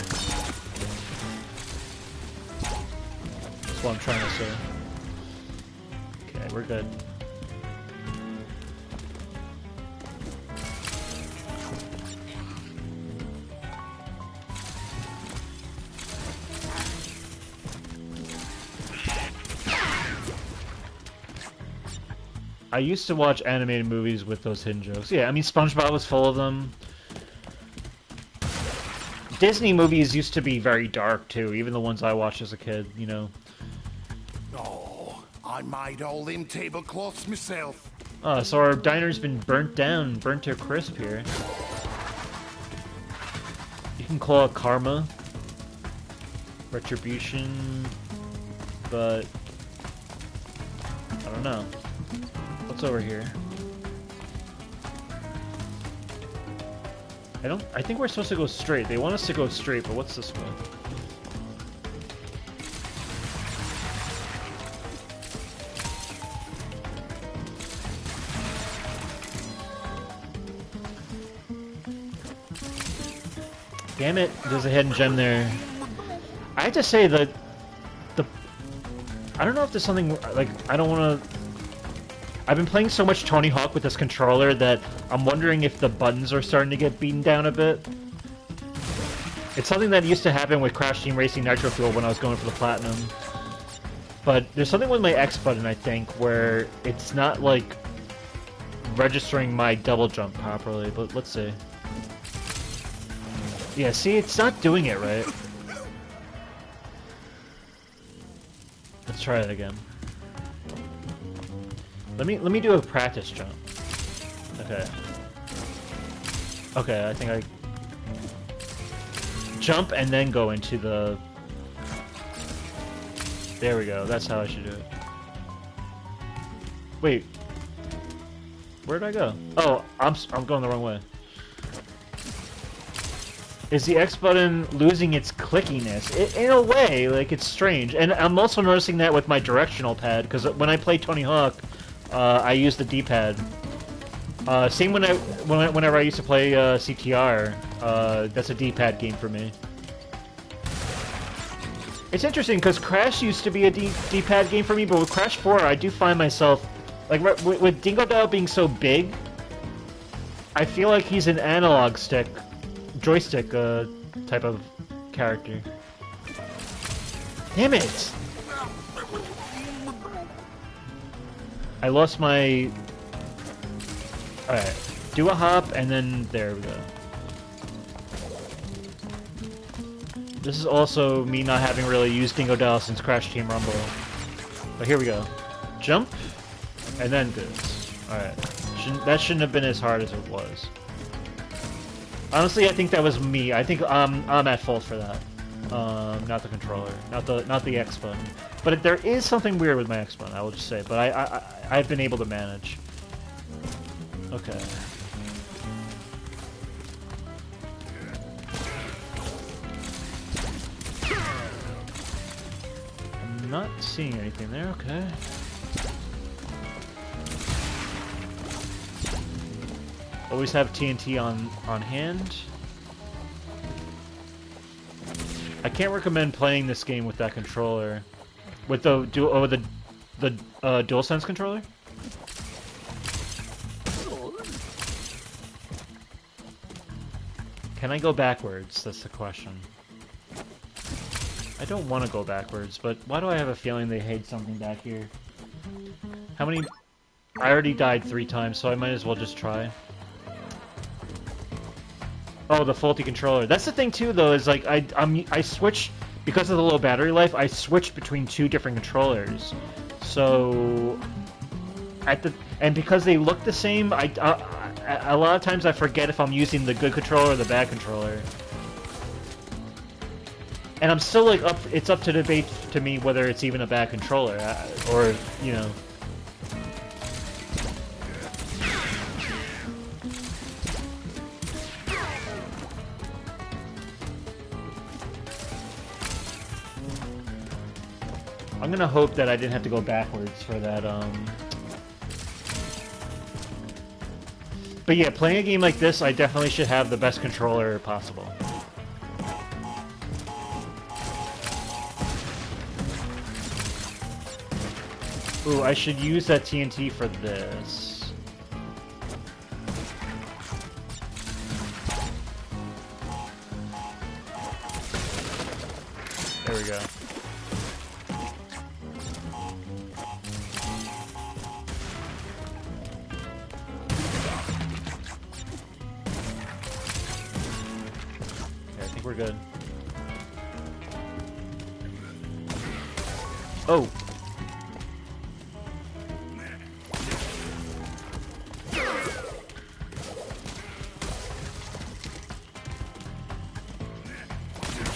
That's what I'm trying to say. Okay, we're good. I used to watch animated movies with those hidden jokes. Yeah, I mean, SpongeBob was full of them. Disney movies used to be very dark, too, even the ones I watched as a kid, you know. Oh, I made all them tablecloths myself. So our diner's been burnt down, burnt to a crisp here. You can call it karma. Retribution. But... I don't know. What's over here? I think we're supposed to go straight. They want us to go straight, but what's this way? Damn it, there's a hidden gem there. I have to say that I don't know if there's something like I don't want to. I've been playing so much Tony Hawk with this controller that I'm wondering if the buttons are starting to get beaten down a bit. It's something that used to happen with Crash Team Racing Nitro Fuel when I was going for the Platinum. But there's something with my X button, I think, where it's not, like, registering my double jump properly, but let's see. Yeah, see, it's not doing it right. Let's try it again. Let me do a practice jump. Okay. Okay, I think I jump and then go into the. There we go. That's how I should do it. Wait. Where did I go? Oh, I'm going the wrong way. Is the X button losing its clickiness? In a way, like it's strange. And I'm also noticing that with my directional pad because when I play Tony Hawk. I use the D-pad. Same whenever I used to play CTR. That's a D-pad game for me. It's interesting because Crash used to be a D-pad game for me, but with Crash 4, I do find myself like with Dingodile being so big. I feel like he's an analog stick, joystick type of character. Damn it! I lost my... Alright. Do a hop, and then... There we go. This is also me not having really used Dingodile since Crash Team Rumble. But here we go. Jump, and then this. Alright. That shouldn't have been as hard as it was. Honestly, I think that was me. I think I'm at fault for that. Not the controller. Not the X button. But there is something weird with my X button, I will just say. But I've been able to manage. Okay. I'm not seeing anything there, okay. Always have TNT on hand. I can't recommend playing this game with that controller. With the DualSense controller? Can I go backwards? That's the question. I don't want to go backwards, but why do I have a feeling they hid something back here? How many... I already died 3 times, so I might as well just try. Oh, the faulty controller. That's the thing too, though. Is like I switched because of the low battery life. I switched between 2 different controllers. So and because they look the same, a lot of times I forget if I'm using the good controller or the bad controller. And I'm still like it's up to debate to me whether it's even a bad controller or you know. I'm gonna hope that I didn't have to go backwards for that, But yeah, playing a game like this, I definitely should have the best controller possible. Ooh, I should use that TNT for this. There we go. We're good. Oh.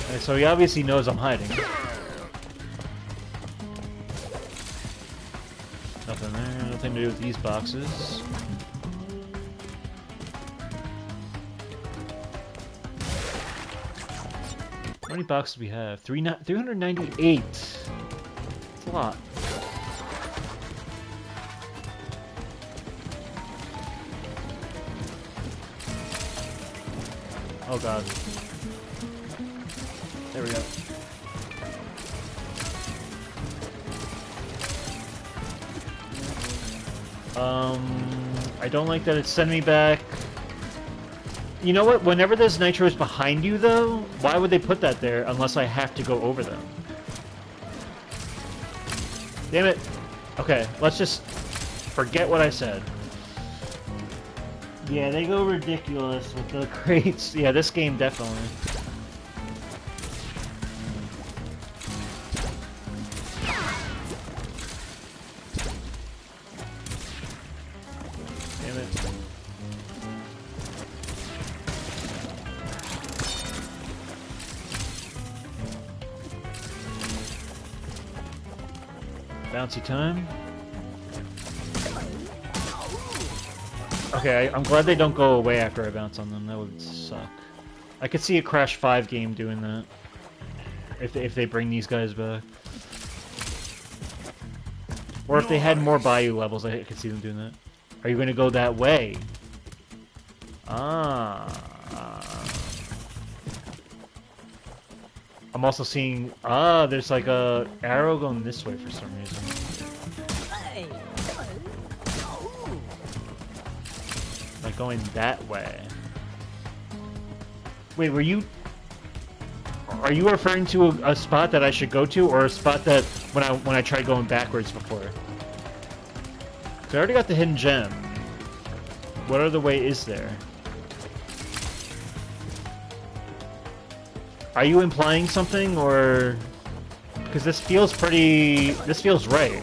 Okay, so he obviously knows I'm hiding. Nothing there, nothing to do with these boxes. How many boxes do we have? 398. That's a lot. Oh god. There we go. I don't like that it's sending me back. You know what? Whenever there's nitros behind you, though, why would they put that there unless I have to go over them? Damn it. Okay, let's just forget what I said. Yeah, they go ridiculous with the crates. Yeah, this game definitely. Damn it. Bouncy time. Okay, I'm glad they don't go away after I bounce on them. That would suck. I could see a Crash 5 game doing that. If they bring these guys back. Or if they had more Bayou levels, I could see them doing that. Are you going to go that way? Ah. I'm also seeing... Ah, there's like a arrow going this way for some reason. Like going that way. Wait, were you... Are you referring to a spot that I should go to, or a spot that when I tried going backwards before? So I already got the hidden gem. What other way is there? Are you implying something, or... Because this feels pretty... This feels right.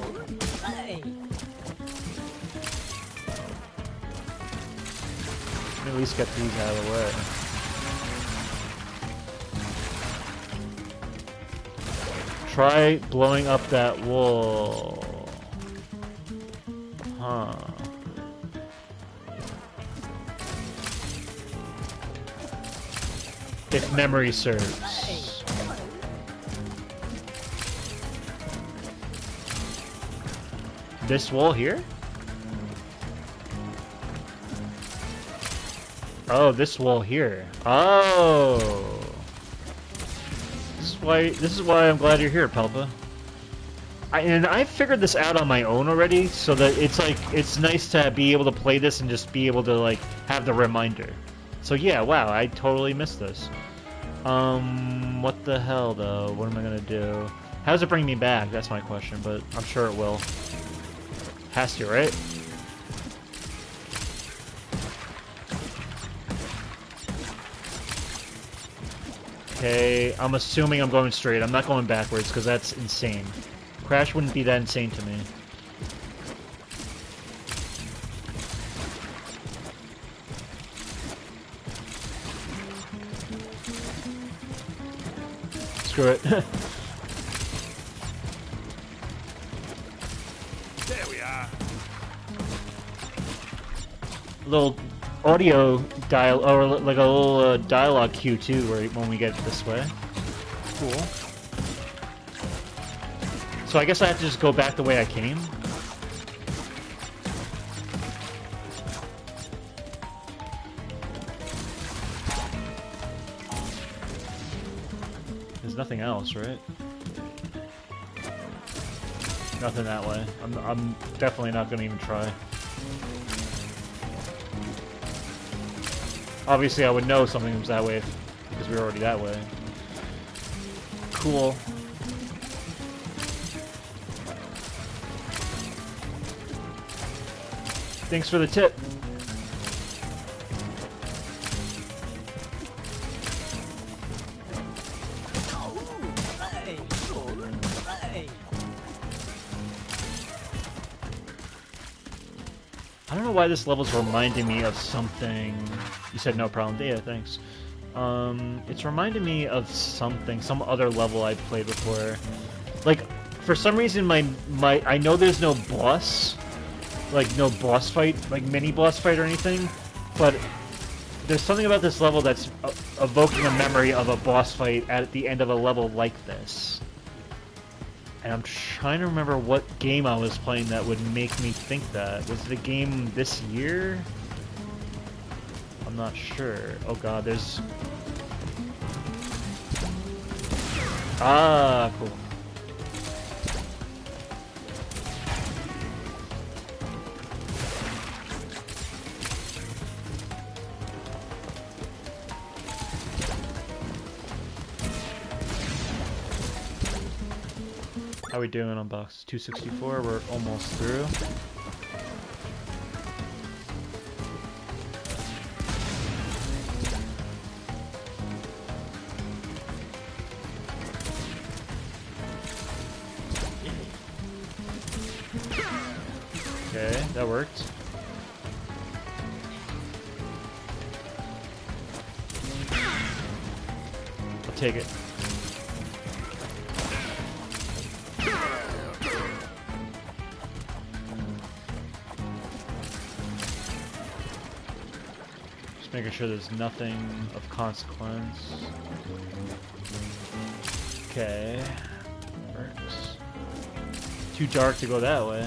Let me at least get these out of the way. Try blowing up that wall. Huh. If memory serves. This wall here? Oh, this wall here. Oh. This is why I'm glad you're here, Pelpa. And I figured this out on my own already, so that it's like it's nice to be able to play this and just be able to like have the reminder. So yeah, wow, I totally missed this. What the hell though? What am I gonna do? How does it bring me back? That's my question, but I'm sure it will. Has to, right? Okay, I'm assuming I'm going straight. I'm not going backwards, because that's insane. Crash wouldn't be that insane to me. Screw it. There we are. Little audio dial, or like a little dialogue cue too, right when we get this way. Cool. So I guess I have to just go back the way I came. There's nothing else, right? Nothing that way. I'm definitely not gonna even try. Obviously, I would know something was that way because we were already that way. Cool. Thanks for the tip. I don't know why this level's reminding me of something. You said no problem. Yeah, thanks. It's reminding me of something, some other level I played before. Like, for some reason, my I know there's no boss, like no boss fight, like mini boss fight or anything, but there's something about this level that's evoking a memory of a boss fight at the end of a level like this. And I'm trying to remember what game I was playing that would make me think that. Was it a game this year? I'm not sure. Oh god, there's... Ah, cool. How we doing on box 264? We're almost through. Okay, that worked. I'll take it. Making sure there's nothing of consequence. Okay. Works. Too dark to go that way.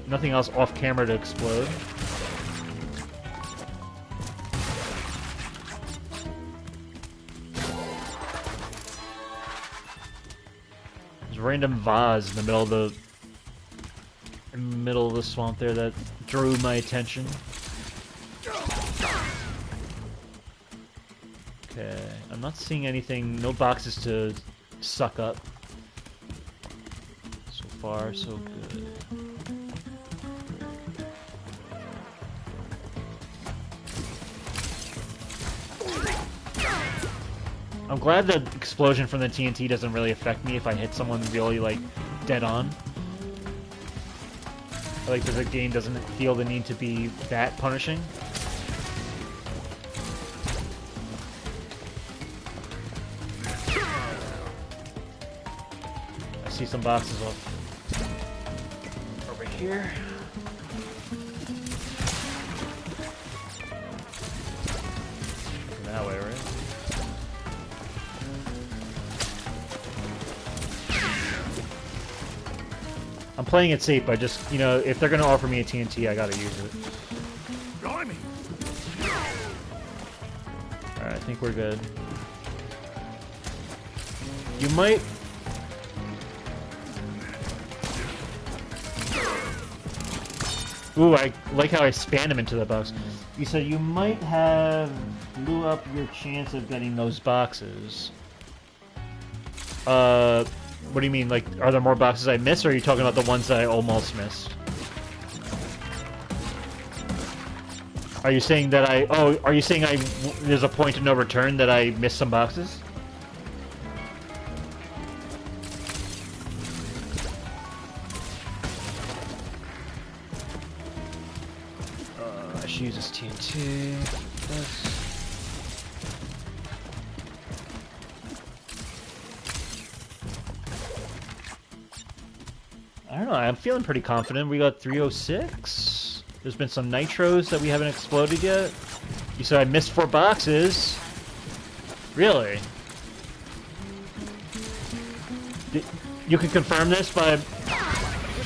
Nothing else off camera to explode. There's a random vase in the middle of the swamp there that drew my attention. Okay, I'm not seeing anything, no boxes to suck up. So far, so good. I'm glad the explosion from the TNT doesn't really affect me if I hit someone really, like, dead on. I like that the game doesn't feel the need to be that punishing. I see some boxes over here. Looking that way, right? I'm playing it safe. I just, you know, if they're gonna offer me a TNT, I gotta use it. Blimey. Alright, I think we're good. You might... Ooh, I like how I spanned him into the box. You said you might have blew up your chance of getting those boxes. What do you mean? Like, are there more boxes I missed, or are you talking about the ones that I almost missed? Are you saying that I... Oh, are you saying there's a point of no return that I missed some boxes? I should use this TNT. This. I don't know, I'm feeling pretty confident. We got 306. There's been some nitros that we haven't exploded yet. You said I missed 4 boxes. Really? You can confirm this by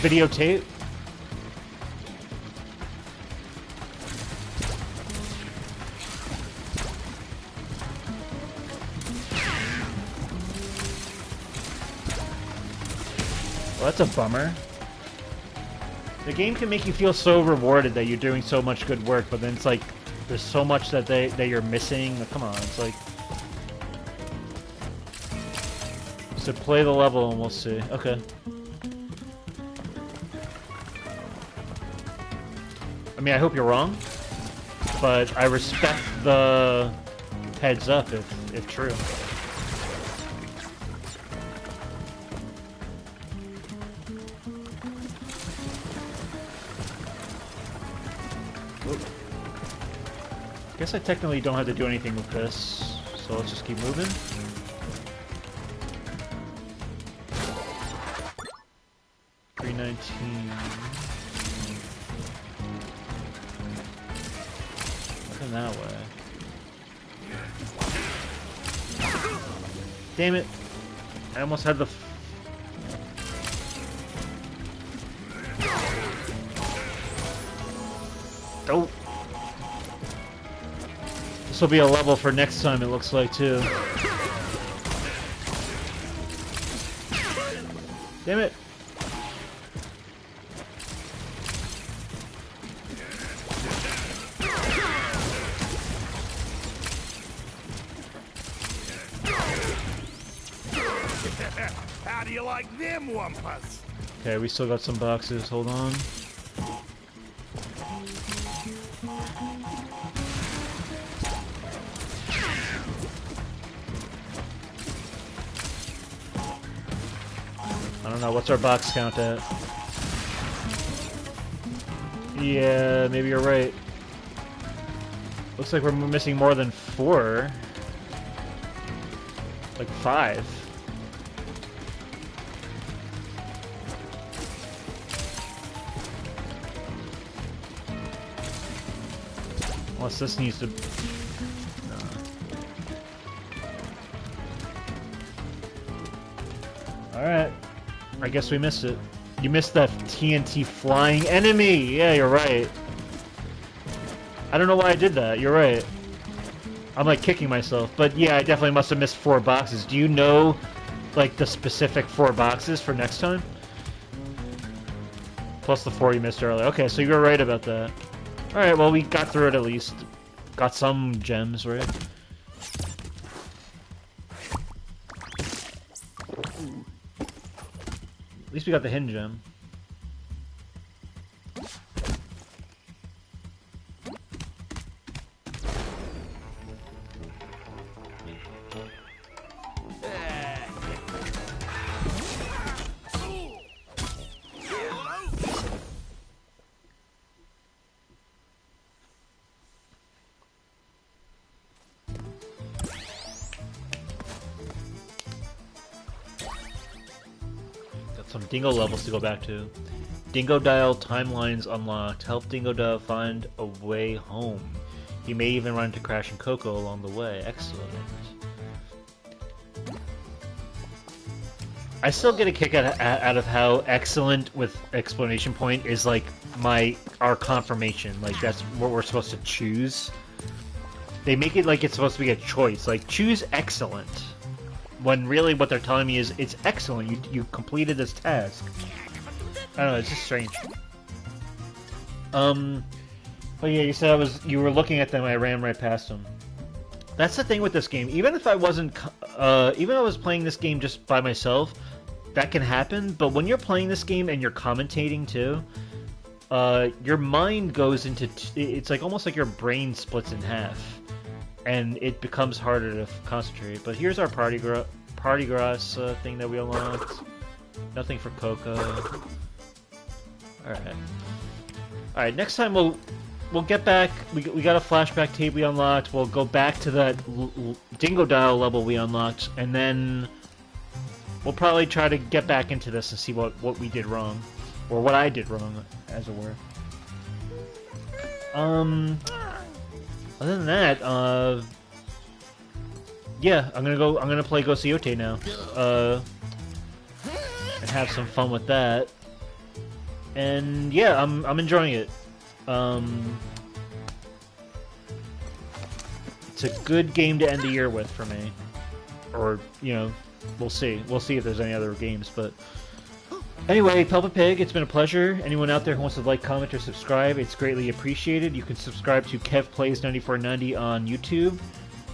videotape? Well, that's a bummer. The game can make you feel so rewarded that you're doing so much good work, but then it's like there's so much that you're missing. Come on, it's like. So play the level and we'll see. Okay. I mean, I hope you're wrong, but I respect the heads up if true. I guess I technically don't have to do anything with this, so let's just keep moving. $319. Looking that way. Damn it! I almost had the. Oh. This will be a level for next time, it looks like, too. Damn it! How do you like them wampus? Okay, we still got some boxes, hold on. I don't know, what's our box count at? Yeah, maybe you're right. Looks like we're missing more than 4. Like 5. Unless this needs to... Alright. I guess we missed it. You missed that TNT flying enemy! Yeah, you're right. I don't know why I did that. You're right. I'm like kicking myself. But yeah, I definitely must have missed 4 boxes. Do you know, like, the specific 4 boxes for next time? Plus the 4 you missed earlier. Okay, so you were right about that. Alright, well, we got through it at least. Got some gems, right? At least we got the hidden gem. Some Dingo levels to go back to. Dingo Dial timelines unlocked. Help Dingo Dial find a way home. You may even run into Crash and Coco along the way. Excellent. I still get a kick out of how excellent with exclamation point is like our confirmation. Like that's what we're supposed to choose. They make it like it's supposed to be a choice. Like choose excellent. When really what they're telling me is it's excellent. You completed this task. I don't know. It's just strange. But yeah, you said you were looking at them. I ran right past them. That's the thing with this game. Even if I wasn't, even if I was playing this game just by myself, that can happen. But when you're playing this game and you're commentating too, your mind goes into it's like almost like your brain splits in half, and it becomes harder to concentrate. But here's our party grass thing that we unlocked. Nothing for Coco. Alright, next time we'll get back. We got a flashback tape we unlocked. We'll go back to that Dingo Dial level we unlocked, and then we'll probably try to get back into this and see what we did wrong, or what I did wrong, as it were. Other than that, yeah, I'm gonna play Goseote now, and have some fun with that. And yeah, I'm enjoying it. It's a good game to end the year with for me, or you know, we'll see if there's any other games, but. Anyway, Peppa Pig, it's been a pleasure. Anyone out there who wants to like, comment, or subscribe, it's greatly appreciated. You can subscribe to KevPlays9490 on YouTube,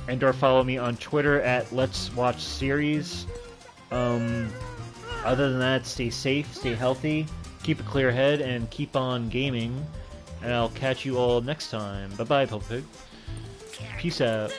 and/or follow me on Twitter at Let's Watch Series. Other than that, stay safe, stay healthy, keep a clear head, and keep on gaming. And I'll catch you all next time. Bye-bye, Peppa Pig. Peace out.